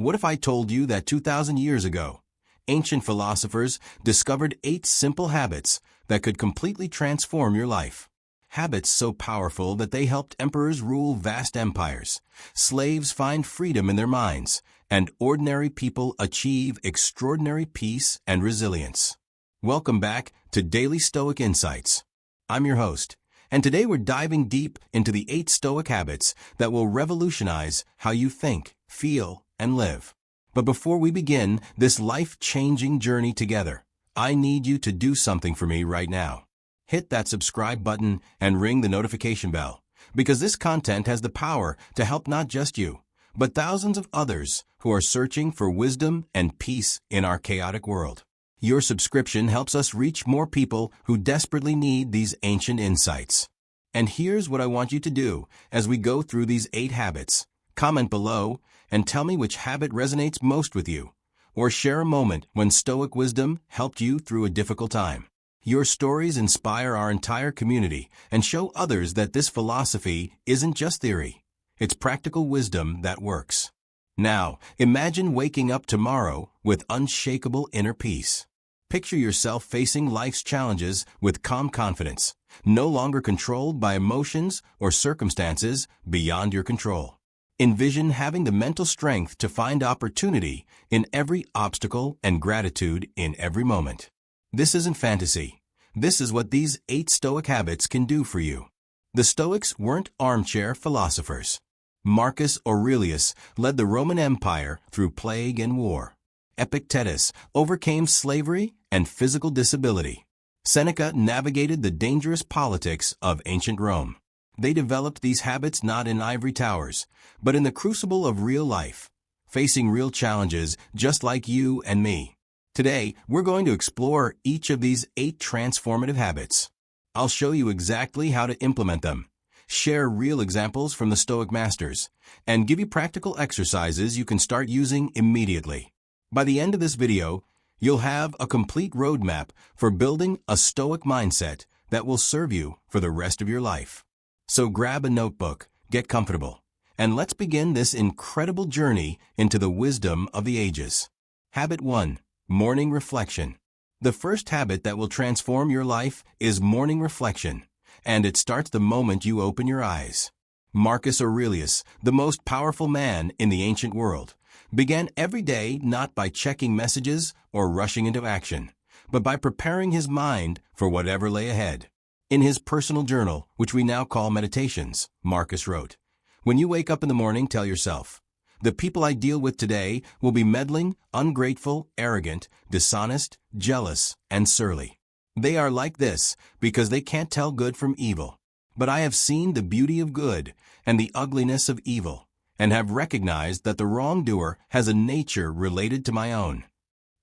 What if I told you that 2,000 years ago, ancient philosophers discovered 8 simple habits that could completely transform your life? Habits so powerful that they helped emperors rule vast empires, slaves find freedom in their minds, and ordinary people achieve extraordinary peace and resilience. Welcome back to Daily Stoic Insights. I'm your host, and today we're diving deep into the 8 Stoic habits that will revolutionize how you think, feel, and live. But before we begin this life-changing journey together, I need you to do something for me right now. Hit that subscribe button and ring the notification bell, because this content has the power to help not just you, but thousands of others who are searching for wisdom and peace in our chaotic world. Your subscription helps us reach more people who desperately need these ancient insights. And here's what I want you to do as we go through these 8 habits. Comment below and tell me which habit resonates most with you, or share a moment when Stoic wisdom helped you through a difficult time. Your stories inspire our entire community and show others that this philosophy isn't just theory. It's practical wisdom that works. Now, imagine waking up tomorrow with unshakable inner peace. Picture yourself facing life's challenges with calm confidence, no longer controlled by emotions or circumstances beyond your control. Envision having the mental strength to find opportunity in every obstacle and gratitude in every moment. This isn't fantasy. This is what these 8 Stoic habits can do for you. The Stoics weren't armchair philosophers. Marcus Aurelius led the Roman Empire through plague and war. Epictetus overcame slavery and physical disability. Seneca navigated the dangerous politics of ancient Rome. They developed these habits not in ivory towers, but in the crucible of real life, facing real challenges just like you and me. Today, we're going to explore each of these 8 transformative habits. I'll show you exactly how to implement them, share real examples from the Stoic masters, and give you practical exercises you can start using immediately. By the end of this video, you'll have a complete roadmap for building a Stoic mindset that will serve you for the rest of your life. So grab a notebook, get comfortable, and let's begin this incredible journey into the wisdom of the ages. Habit 1. Morning reflection. The first habit that will transform your life is morning reflection, and it starts the moment you open your eyes. Marcus Aurelius, the most powerful man in the ancient world, began every day not by checking messages or rushing into action, but by preparing his mind for whatever lay ahead. In his personal journal, which we now call Meditations, Marcus wrote, "When you wake up in the morning, tell yourself, the people I deal with today will be meddling, ungrateful, arrogant, dishonest, jealous, and surly. They are like this because they can't tell good from evil. But I have seen the beauty of good and the ugliness of evil, and have recognized that the wrongdoer has a nature related to my own."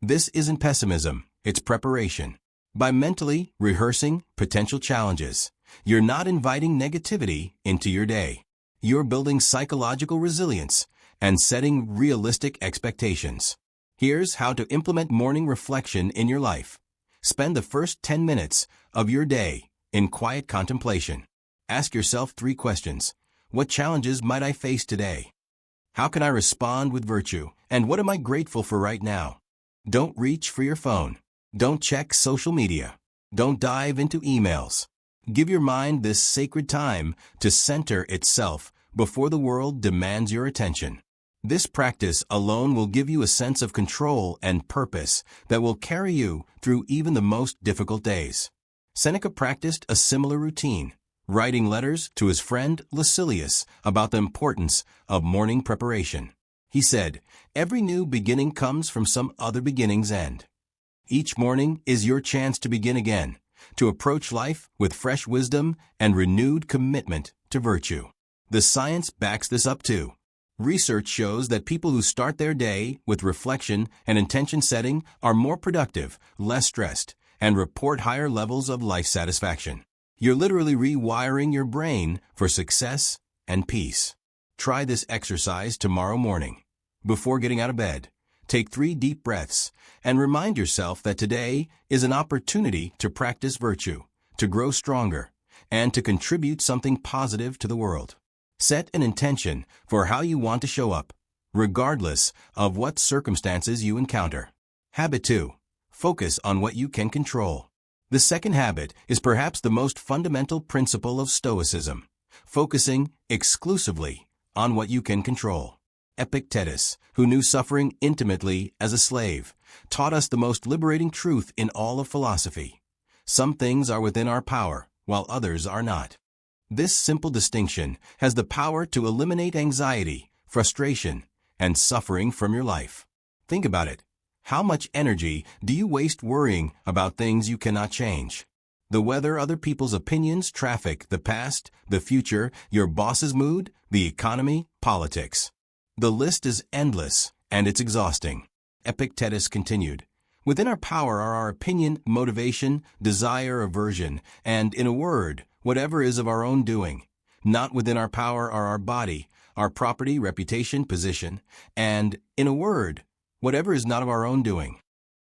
This isn't pessimism, it's preparation. By mentally rehearsing potential challenges, you're not inviting negativity into your day. You're building psychological resilience and setting realistic expectations. Here's how to implement morning reflection in your life. Spend the first 10 minutes of your day in quiet contemplation. Ask yourself 3 questions. What challenges might I face today? How can I respond with virtue? And what am I grateful for right now? Don't reach for your phone. Don't check social media. Don't dive into emails. Give your mind this sacred time to center itself before the world demands your attention. This practice alone will give you a sense of control and purpose that will carry you through even the most difficult days. Seneca practiced a similar routine, writing letters to his friend Lucilius about the importance of morning preparation. He said, "Every new beginning comes from some other beginning's end." Each morning is your chance to begin again, to approach life with fresh wisdom and renewed commitment to virtue. The science backs this up too. Research shows that people who start their day with reflection and intention setting are more productive, less stressed, and report higher levels of life satisfaction. You're literally rewiring your brain for success and peace. Try this exercise tomorrow morning. Before getting out of bed, take 3 deep breaths and remind yourself that today is an opportunity to practice virtue, to grow stronger, and to contribute something positive to the world. Set an intention for how you want to show up. regardless of what circumstances you encounter. Habit 2. Focus on what you can control. The second habit is perhaps the most fundamental principle of Stoicism, focusing exclusively on what you can control. Epictetus, who knew suffering intimately as a slave, taught us the most liberating truth in all of philosophy. Some things are within our power, while others are not. This simple distinction has the power to eliminate anxiety, frustration, and suffering from your life. Think about it. How much energy do you waste worrying about things you cannot change? The weather, other people's opinions, traffic, the past, the future, your boss's mood, the economy, politics. The list is endless, and it's exhausting. Epictetus continued, "Within our power are our opinion, motivation, desire, aversion, and, in a word, whatever is of our own doing. Not within our power are our body, our property, reputation, position, and, in a word, whatever is not of our own doing."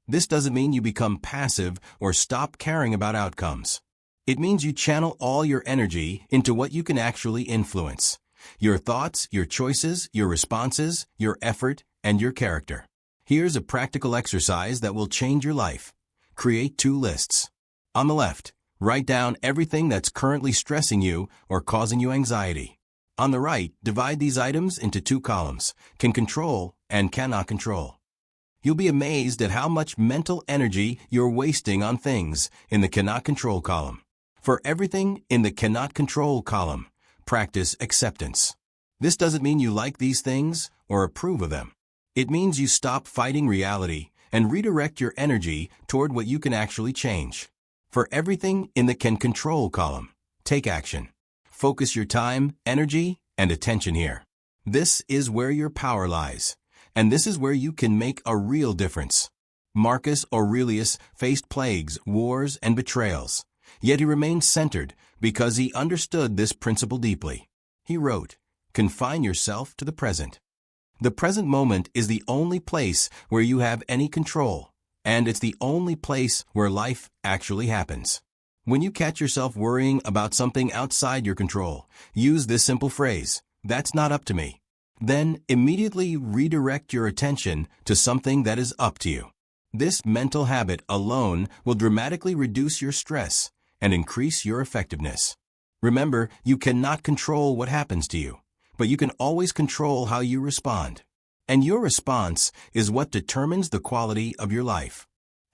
This doesn't mean you become passive or stop caring about outcomes. It means you channel all your energy into what you can actually influence. Your thoughts, your choices, your responses, your effort, and your character. Here's a practical exercise that will change your life. Create 2 lists. On the left, write down everything that's currently stressing you or causing you anxiety. On the right, divide these items into 2 columns, can control and cannot control. You'll be amazed at how much mental energy you're wasting on things in the cannot control column. For everything in the cannot control column, practice acceptance. This doesn't mean you like these things or approve of them. It means you stop fighting reality and redirect your energy toward what you can actually change. For everything in the can control column, take action. Focus your time, energy, and attention here. This is where your power lies, and this is where you can make a real difference. Marcus Aurelius faced plagues, wars, and betrayals, yet he remained centered because he understood this principle deeply. He wrote, "Confine yourself to the present." The present moment is the only place where you have any control, and it's the only place where life actually happens. When you catch yourself worrying about something outside your control, use this simple phrase, "That's not up to me." Then immediately redirect your attention to something that is up to you. This mental habit alone will dramatically reduce your stress and increase your effectiveness. Remember, you cannot control what happens to you, but you can always control how you respond. And your response is what determines the quality of your life.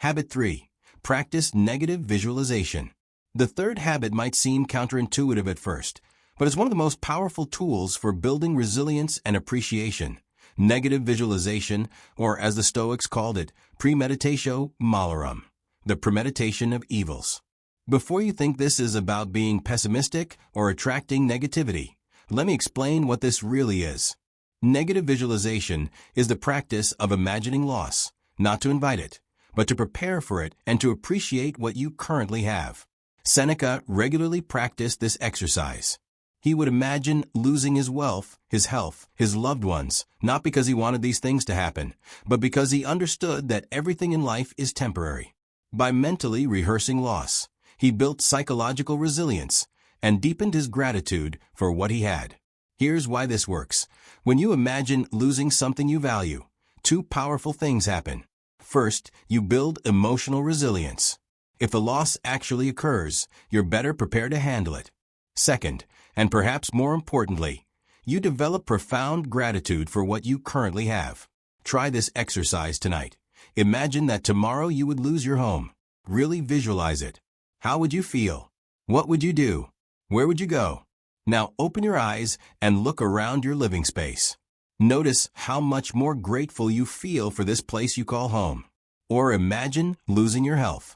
Habit 3. Practice negative visualization. The third habit might seem counterintuitive at first, but it's one of the most powerful tools for building resilience and appreciation. Negative visualization, or as the Stoics called it, premeditatio malorum, the premeditation of evils. Before you think this is about being pessimistic or attracting negativity, let me explain what this really is. Negative visualization is the practice of imagining loss, not to invite it, but to prepare for it and to appreciate what you currently have. Seneca regularly practiced this exercise. He would imagine losing his wealth, his health, his loved ones, not because he wanted these things to happen, but because he understood that everything in life is temporary. By mentally rehearsing loss, he built psychological resilience and deepened his gratitude for what he had. Here's why this works. When you imagine losing something you value, 2 powerful things happen. First, you build emotional resilience. If the loss actually occurs, you're better prepared to handle it. Second, and perhaps more importantly, you develop profound gratitude for what you currently have. Try this exercise tonight. Imagine that tomorrow you would lose your home. Really visualize it. How would you feel? What would you do? Where would you go? Now open your eyes and look around your living space. Notice how much more grateful you feel for this place you call home. Or imagine losing your health.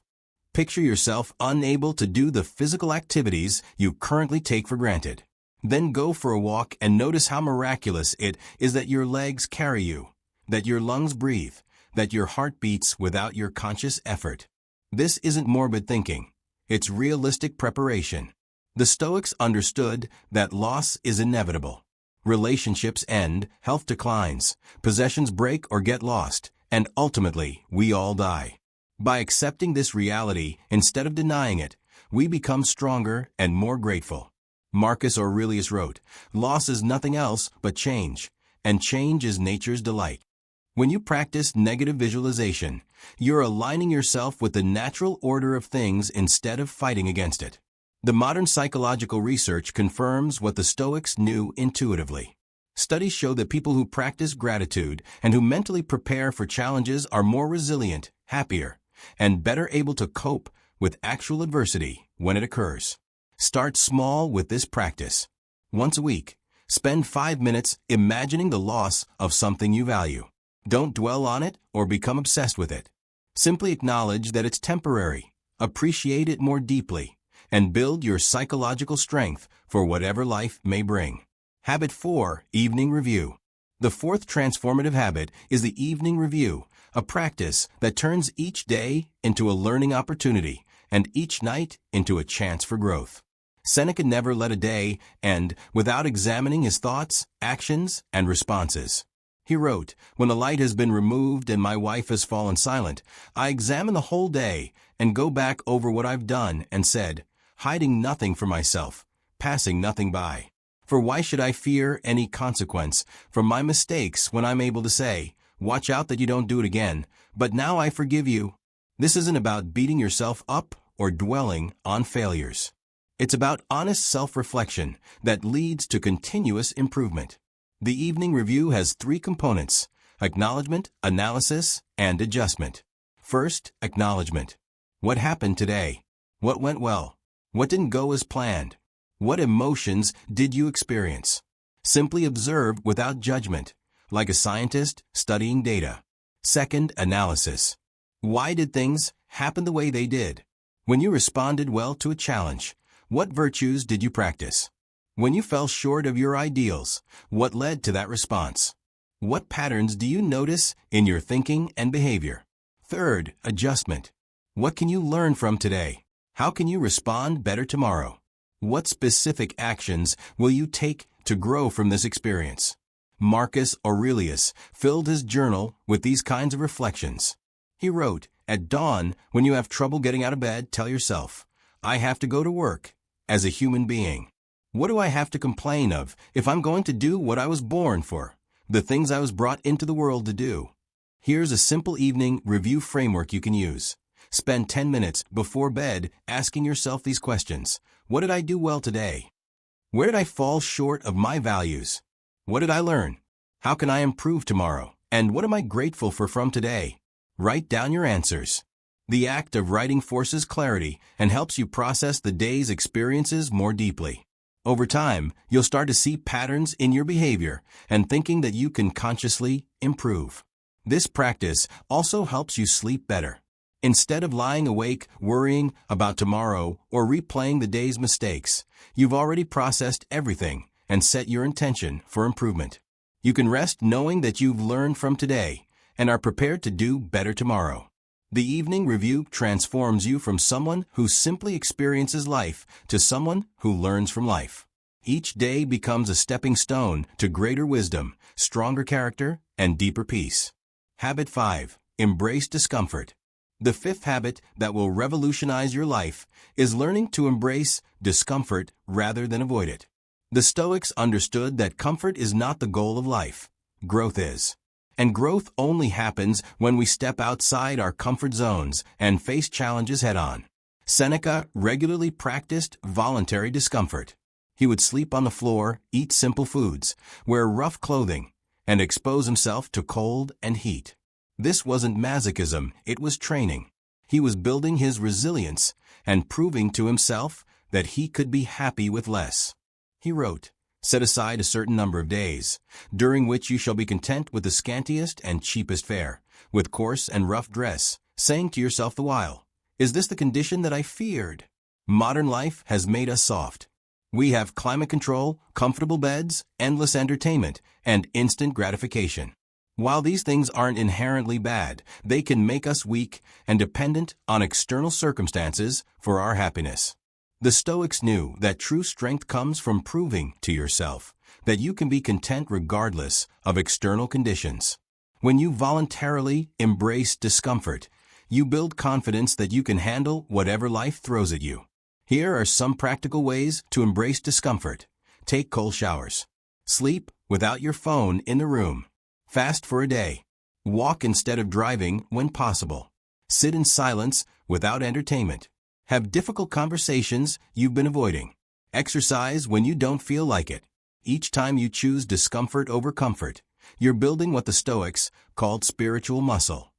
Picture yourself unable to do the physical activities you currently take for granted. Then go for a walk and notice how miraculous it is that your legs carry you, that your lungs breathe, that your heart beats without your conscious effort. This isn't morbid thinking. It's realistic preparation. The Stoics understood that loss is inevitable. Relationships end, health declines, possessions break or get lost, and ultimately, we all die. By accepting this reality instead of denying it, we become stronger and more grateful. Marcus Aurelius wrote, "Loss is nothing else but change, and change is nature's delight. When you practice negative visualization, you're aligning yourself with the natural order of things instead of fighting against it. The modern psychological research confirms what the Stoics knew intuitively. Studies show that people who practice gratitude and who mentally prepare for challenges are more resilient, happier, and better able to cope with actual adversity when it occurs. Start small with this practice. Once a week, spend 5 minutes imagining the loss of something you value. Don't dwell on it or become obsessed with it. Simply acknowledge that it's temporary, appreciate it more deeply, and build your psychological strength for whatever life may bring. Habit 4. Evening Review. The fourth transformative habit is the evening review, a practice that turns each day into a learning opportunity and each night into a chance for growth. Seneca never let a day end without examining his thoughts, actions, and responses. He wrote, "When the light has been removed and my wife has fallen silent, I examine the whole day and go back over what I've done and said, hiding nothing for myself, passing nothing by. For why should I fear any consequence from my mistakes when I'm able to say, watch out that you don't do it again, but now I forgive you." This isn't about beating yourself up or dwelling on failures. It's about honest self-reflection that leads to continuous improvement. The evening review has 3 components: acknowledgement, analysis, and adjustment. First, acknowledgement. What happened today? What went well? What didn't go as planned? What emotions did you experience? Simply observe without judgment, like a scientist studying data. Second, analysis. Why did things happen the way they did? When you responded well to a challenge, what virtues did you practice? When you fell short of your ideals, what led to that response? What patterns do you notice in your thinking and behavior? Third, adjustment. What can you learn from today? How can you respond better tomorrow? What specific actions will you take to grow from this experience? Marcus Aurelius filled his journal with these kinds of reflections. He wrote, "At dawn, when you have trouble getting out of bed, tell yourself, I have to go to work as a human being. What do I have to complain of if I'm going to do what I was born for, the things I was brought into the world to do?" Here's a simple evening review framework you can use. Spend 10 minutes before bed asking yourself these questions. What did I do well today? Where did I fall short of my values? What did I learn? How can I improve tomorrow? And what am I grateful for from today? Write down your answers. The act of writing forces clarity and helps you process the day's experiences more deeply. Over time, you'll start to see patterns in your behavior and thinking that you can consciously improve. This practice also helps you sleep better. Instead of lying awake, worrying about tomorrow, or replaying the day's mistakes, you've already processed everything and set your intention for improvement. You can rest knowing that you've learned from today and are prepared to do better tomorrow. The evening review transforms you from someone who simply experiences life to someone who learns from life. Each day becomes a stepping stone to greater wisdom, stronger character, and deeper peace. Habit 5. Embrace discomfort. The fifth habit that will revolutionize your life is learning to embrace discomfort rather than avoid it. The Stoics understood that comfort is not the goal of life. Growth is. And growth only happens when we step outside our comfort zones and face challenges head-on. Seneca regularly practiced voluntary discomfort. He would sleep on the floor, eat simple foods, wear rough clothing, and expose himself to cold and heat. This wasn't masochism, it was training. He was building his resilience and proving to himself that he could be happy with less. He wrote, "Set aside a certain number of days, during which you shall be content with the scantiest and cheapest fare, with coarse and rough dress, saying to yourself the while, is this the condition that I feared?" Modern life has made us soft. We have climate control, comfortable beds, endless entertainment, and instant gratification. While these things aren't inherently bad, they can make us weak and dependent on external circumstances for our happiness. The Stoics knew that true strength comes from proving to yourself that you can be content regardless of external conditions. When you voluntarily embrace discomfort, you build confidence that you can handle whatever life throws at you. Here are some practical ways to embrace discomfort. Take cold showers. Sleep without your phone in the room. Fast for a day. Walk instead of driving when possible. Sit in silence without entertainment. Have difficult conversations you've been avoiding. Exercise when you don't feel like it. Each time you choose discomfort over comfort, you're building what the Stoics called spiritual muscle.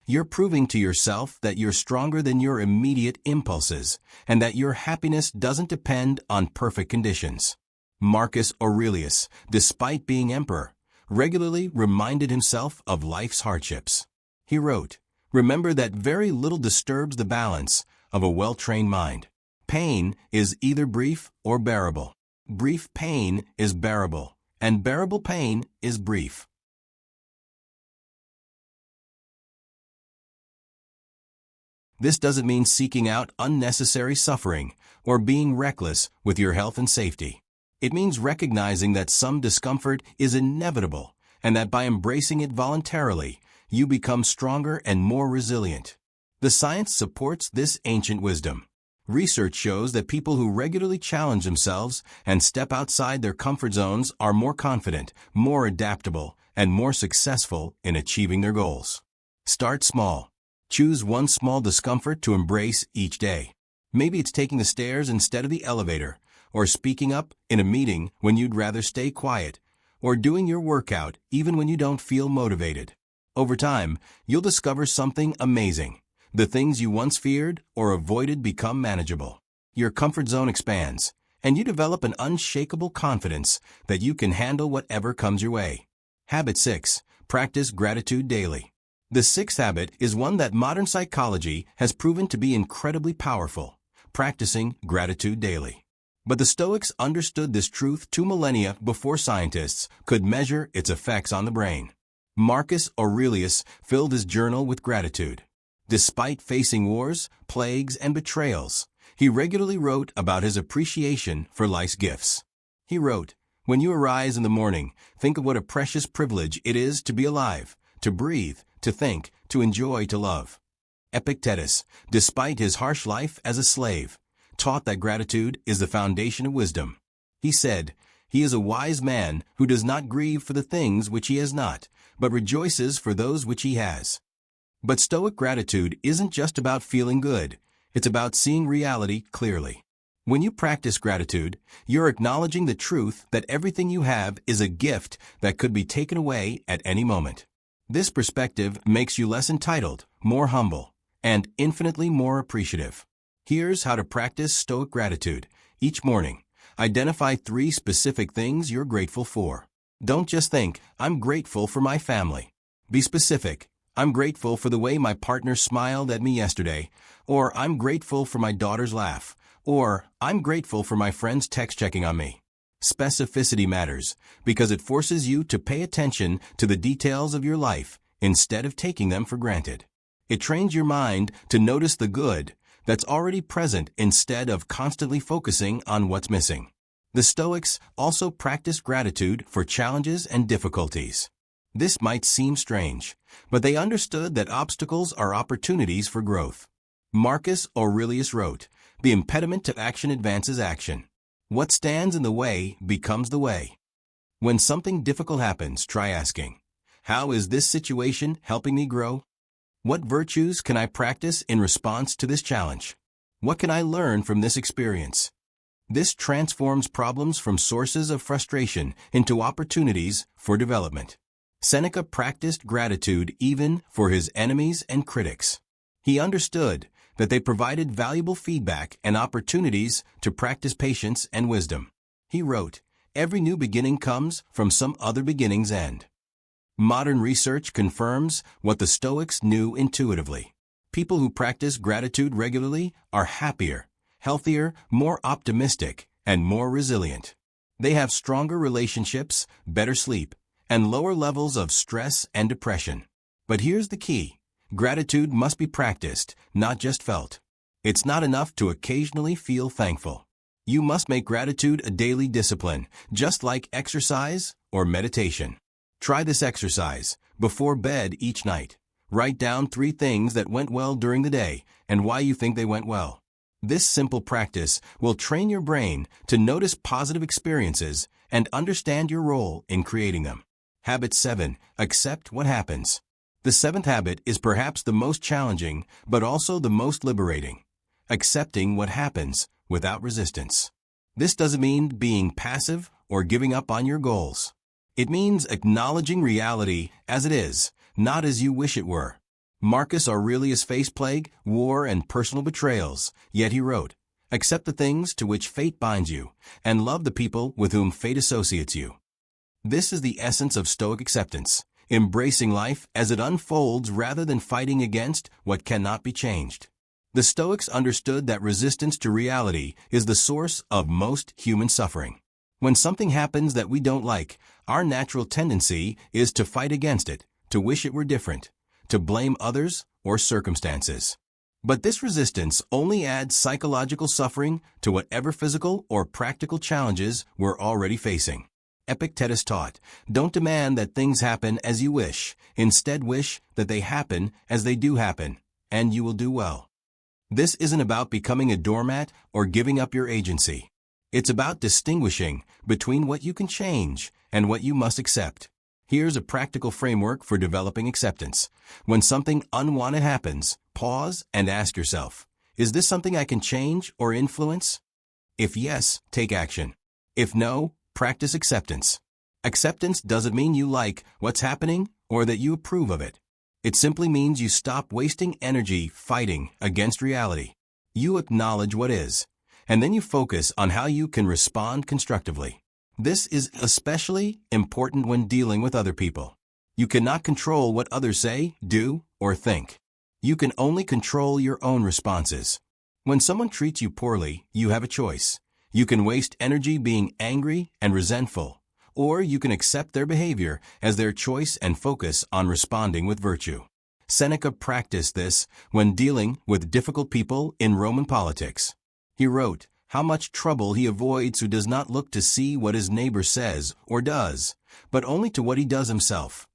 You're proving to yourself that you're stronger than your immediate impulses and that your happiness doesn't depend on perfect conditions. Marcus Aurelius, despite being emperor, regularly reminded himself of life's hardships. He wrote, "Remember that very little disturbs the balance of a well-trained mind. Pain is either brief or bearable. Brief pain is bearable, and bearable pain is brief." This doesn't mean seeking out unnecessary suffering or being reckless with your health and safety. It means recognizing that some discomfort is inevitable and that by embracing it voluntarily, you become stronger and more resilient. The science supports this ancient wisdom. Research shows that people who regularly challenge themselves and step outside their comfort zones are more confident, more adaptable, and more successful in achieving their goals. Start small. Choose one small discomfort to embrace each day. Maybe it's taking the stairs instead of the elevator, or speaking up in a meeting when you'd rather stay quiet, or doing your workout even when you don't feel motivated. Over time, you'll discover something amazing. The things you once feared or avoided become manageable. Your comfort zone expands, and you develop an unshakable confidence that you can handle whatever comes your way. Habit 6. Practice gratitude daily. The sixth habit is one that modern psychology has proven to be incredibly powerful: practicing gratitude daily. But the Stoics understood this truth 2 millennia before scientists could measure its effects on the brain. Marcus Aurelius filled his journal with gratitude. Despite facing wars, plagues, and betrayals, he regularly wrote about his appreciation for life's gifts. He wrote, "When you arise in the morning, think of what a precious privilege it is to be alive, to breathe, to think, to enjoy, to love." Epictetus, despite his harsh life as a slave, taught that gratitude is the foundation of wisdom. He said, "He is a wise man who does not grieve for the things which he has not, but rejoices for those which he has." But Stoic gratitude isn't just about feeling good. It's about seeing reality clearly. When you practice gratitude, you're acknowledging the truth that everything you have is a gift that could be taken away at any moment. This perspective makes you less entitled, more humble, and infinitely more appreciative. Here's how to practice Stoic gratitude. Each morning, identify 3 specific things you're grateful for. Don't just think, "I'm grateful for my family." Be specific. "I'm grateful for the way my partner smiled at me yesterday," or "I'm grateful for my daughter's laugh," or "I'm grateful for my friend's text checking on me." Specificity matters because it forces you to pay attention to the details of your life instead of taking them for granted. It trains your mind to notice the good that's already present instead of constantly focusing on what's missing. The Stoics also practiced gratitude for challenges and difficulties. This might seem strange, but they understood that obstacles are opportunities for growth. Marcus Aurelius wrote, "The impediment to action advances action. What stands in the way becomes the way." When something difficult happens, try asking, "How is this situation helping me grow? What virtues can I practice in response to this challenge? What can I learn from this experience?" This transforms problems from sources of frustration into opportunities for development. Seneca practiced gratitude even for his enemies and critics. He understood that they provided valuable feedback and opportunities to practice patience and wisdom. He wrote, "Every new beginning comes from some other beginning's end." Modern research confirms what the Stoics knew intuitively. People who practice gratitude regularly are happier, healthier, more optimistic, and more resilient. They have stronger relationships, better sleep, and lower levels of stress and depression. But here's the key. Gratitude must be practiced, not just felt. It's not enough to occasionally feel thankful. You must make gratitude a daily discipline, just like exercise or meditation. Try this exercise before bed each night. Write down 3 things that went well during the day and why you think they went well. This simple practice will train your brain to notice positive experiences and understand your role in creating them. Habit 7. Accept what happens. The seventh habit is perhaps the most challenging, but also the most liberating. Accepting what happens without resistance. This doesn't mean being passive or giving up on your goals. It means acknowledging reality as it is, not as you wish it were. Marcus Aurelius faced plague, war, and personal betrayals, yet he wrote, "Accept the things to which fate binds you, and love the people with whom fate associates you." This is the essence of Stoic acceptance, embracing life as it unfolds rather than fighting against what cannot be changed. The Stoics understood that resistance to reality is the source of most human suffering. When something happens that we don't like, our natural tendency is to fight against it, to wish it were different, to blame others or circumstances. But this resistance only adds psychological suffering to whatever physical or practical challenges we're already facing. Epictetus taught, "Don't demand that things happen as you wish. Instead, wish that they happen as they do happen, and you will do well." This isn't about becoming a doormat or giving up your agency. It's about distinguishing between what you can change and what you must accept. Here's a practical framework for developing acceptance. When something unwanted happens, pause and ask yourself, is this something I can change or influence? If yes, take action. If no, practice acceptance. Acceptance doesn't mean you like what's happening or that you approve of it. It simply means you stop wasting energy fighting against reality. You acknowledge what is, and then you focus on how you can respond constructively. This is especially important when dealing with other people. You cannot control what others say, do, or think. You can only control your own responses. When someone treats you poorly, you have a choice. You can waste energy being angry and resentful, or you can accept their behavior as their choice and focus on responding with virtue. Seneca practiced this when dealing with difficult people in Roman politics. He wrote, "How much trouble he avoids who does not look to see what his neighbor says or does, but only to what he does himself."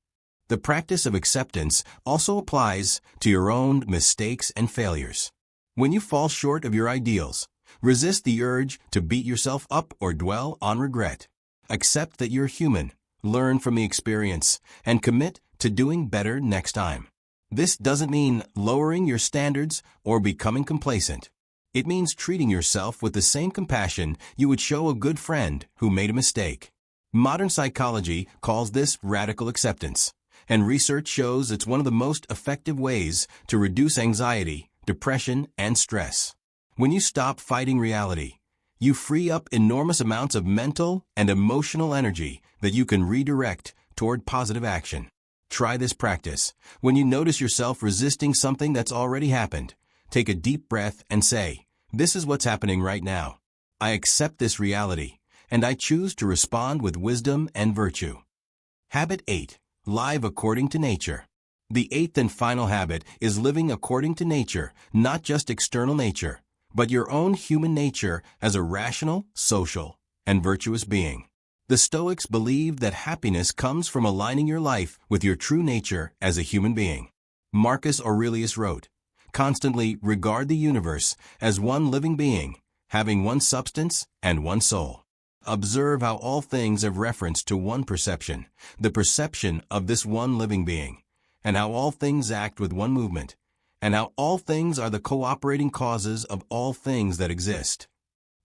The practice of acceptance also applies to your own mistakes and failures. When you fall short of your ideals, resist the urge to beat yourself up or dwell on regret. Accept that you're human, learn from the experience, and commit to doing better next time. This doesn't mean lowering your standards or becoming complacent. It means treating yourself with the same compassion you would show a good friend who made a mistake. Modern psychology calls this radical acceptance, and research shows it's one of the most effective ways to reduce anxiety, depression, and stress. When you stop fighting reality, you free up enormous amounts of mental and emotional energy that you can redirect toward positive action. Try this practice. When you notice yourself resisting something that's already happened, take a deep breath and say, "This is what's happening right now. I accept this reality, and I choose to respond with wisdom and virtue." Habit 8. Live according to nature. The eighth and final habit is living according to nature, not just external nature, but your own human nature as a rational, social, and virtuous being. The Stoics believed that happiness comes from aligning your life with your true nature as a human being. Marcus Aurelius wrote, "Constantly regard the universe as one living being, having one substance and one soul. Observe how all things have reference to one perception, the perception of this one living being, and how all things act with one movement, and how all things are the cooperating causes of all things that exist."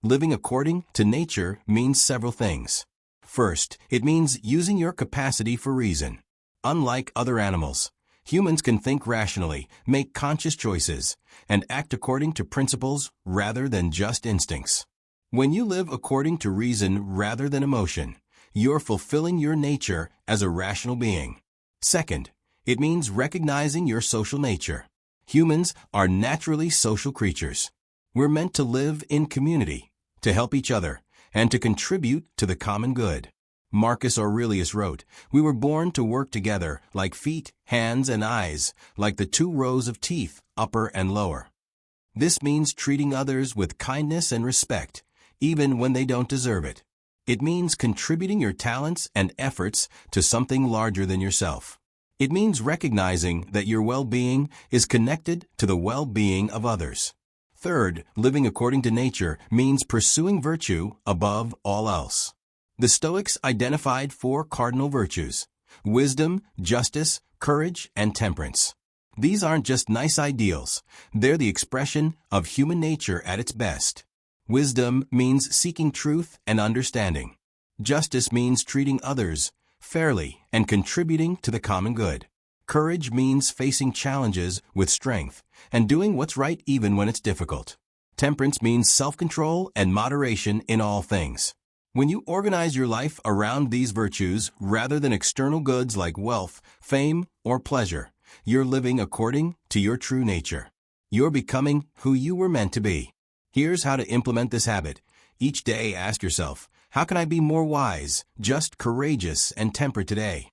Living according to nature means several things. First, it means using your capacity for reason. Unlike other animals, humans can think rationally, make conscious choices, and act according to principles rather than just instincts. When you live according to reason rather than emotion, you're fulfilling your nature as a rational being. Second, it means recognizing your social nature. Humans are naturally social creatures. We're meant to live in community, to help each other, and to contribute to the common good. Marcus Aurelius wrote, "We were born to work together, like feet, hands, and eyes, like the two rows of teeth, upper and lower." This means treating others with kindness and respect, even when they don't deserve it. It means contributing your talents and efforts to something larger than yourself. It means recognizing that your well-being is connected to the well-being of others. Third, living according to nature means pursuing virtue above all else. The Stoics identified four cardinal virtues: wisdom, justice, courage, and temperance. These aren't just nice ideals, they're the expression of human nature at its best. Wisdom means seeking truth and understanding. Justice means treating others fairly and contributing to the common good. Courage means facing challenges with strength and doing what's right even when it's difficult. Temperance means self-control and moderation in all things. When you organize your life around these virtues rather than external goods like wealth, fame, or pleasure, you're living according to your true nature. You're becoming who you were meant to be. Here's how to implement this habit. Each day ask yourself, how can I be more wise, just, courageous, and tempered today?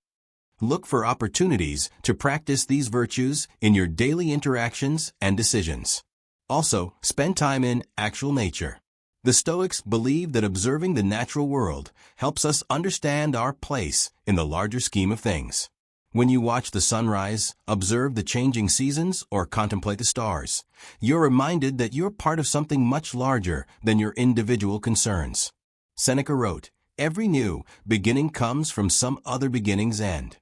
Look for opportunities to practice these virtues in your daily interactions and decisions. Also, spend time in actual nature. The Stoics believe that observing the natural world helps us understand our place in the larger scheme of things. When you watch the sunrise, observe the changing seasons, or contemplate the stars, you're reminded that you're part of something much larger than your individual concerns. Seneca wrote, "Every new beginning comes from some other beginning's end."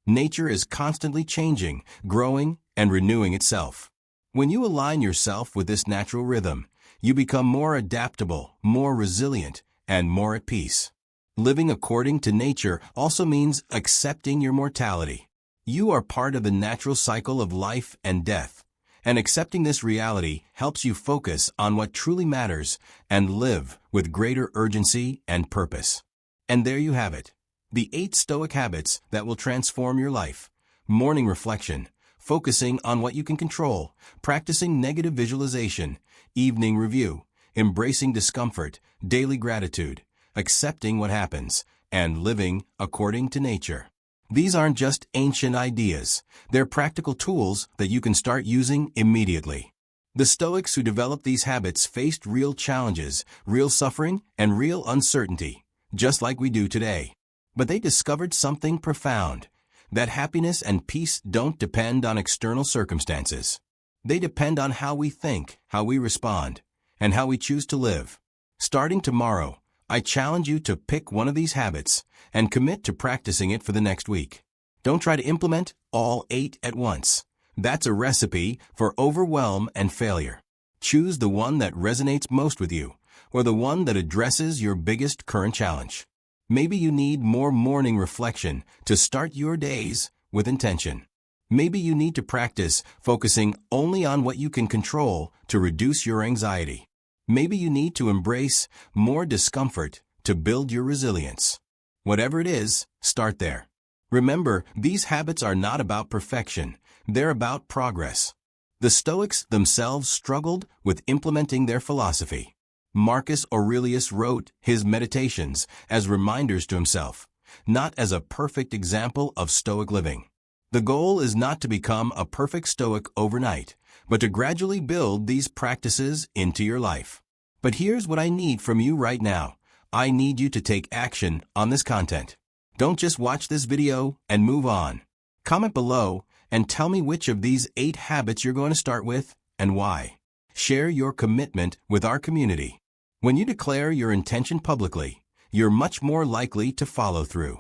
Nature is constantly changing, growing, and renewing itself. When you align yourself with this natural rhythm, you become more adaptable, more resilient, and more at peace. Living according to nature also means accepting your mortality. You are part of the natural cycle of life and death, and accepting this reality helps you focus on what truly matters and live with greater urgency and purpose. And there you have it. The 8 Stoic habits that will transform your life. Morning reflection, focusing on what you can control, practicing negative visualization, evening review, embracing discomfort, daily gratitude, accepting what happens, and living according to nature. These aren't just ancient ideas, they're practical tools that you can start using immediately. The Stoics who developed these habits faced real challenges, real suffering, and real uncertainty, just like we do today. But they discovered something profound, that happiness and peace don't depend on external circumstances. They depend on how we think, how we respond, and how we choose to live. Starting tomorrow, I challenge you to pick one of these habits and commit to practicing it for the next week. Don't try to implement all 8 at once. That's a recipe for overwhelm and failure. Choose the one that resonates most with you, or the one that addresses your biggest current challenge. Maybe you need more morning reflection to start your days with intention. Maybe you need to practice focusing only on what you can control to reduce your anxiety. Maybe you need to embrace more discomfort to build your resilience. Whatever it is, start there. Remember, these habits are not about perfection, they're about progress. The Stoics themselves struggled with implementing their philosophy. Marcus Aurelius wrote his Meditations as reminders to himself, not as a perfect example of Stoic living. The goal is not to become a perfect Stoic overnight, but to gradually build these practices into your life. But here's what I need from you right now. I need you to take action on this content. Don't just watch this video and move on. Comment below and tell me which of these 8 habits you're going to start with and why. Share your commitment with our community. When you declare your intention publicly, you're much more likely to follow through.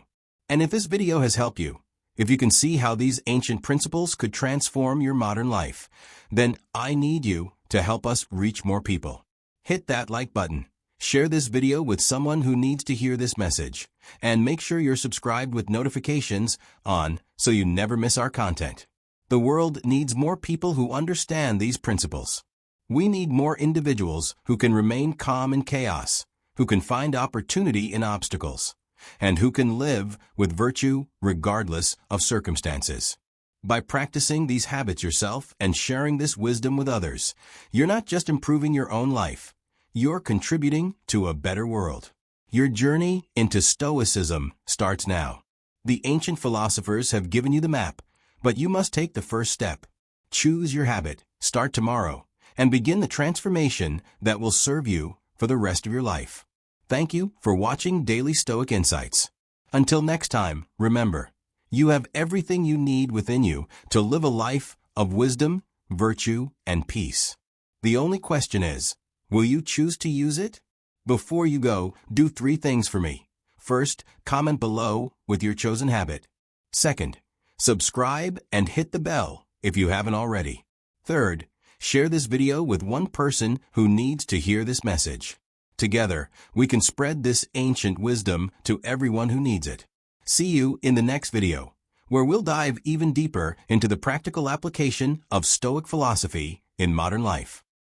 And if this video has helped you, if you can see how these ancient principles could transform your modern life, then I need you to help us reach more people. Hit that like button, share this video with someone who needs to hear this message, and make sure you're subscribed with notifications on so you never miss our content. The world needs more people who understand these principles. We need more individuals who can remain calm in chaos, who can find opportunity in obstacles, and who can live with virtue regardless of circumstances. By practicing these habits yourself and sharing this wisdom with others, you're not just improving your own life, you're contributing to a better world. Your journey into Stoicism starts now. The ancient philosophers have given you the map, but you must take the first step. Choose your habit, start tomorrow, and begin the transformation that will serve you for the rest of your life. Thank you for watching Daily Stoic Insights. Until next time, remember, you have everything you need within you to live a life of wisdom, virtue, and peace. The only question is, will you choose to use it? Before you go, do 3 things for me. First, comment below with your chosen habit. Second, subscribe and hit the bell if you haven't already. Third, share this video with one person who needs to hear this message. Together, we can spread this ancient wisdom to everyone who needs it. See you in the next video, where we'll dive even deeper into the practical application of Stoic philosophy in modern life.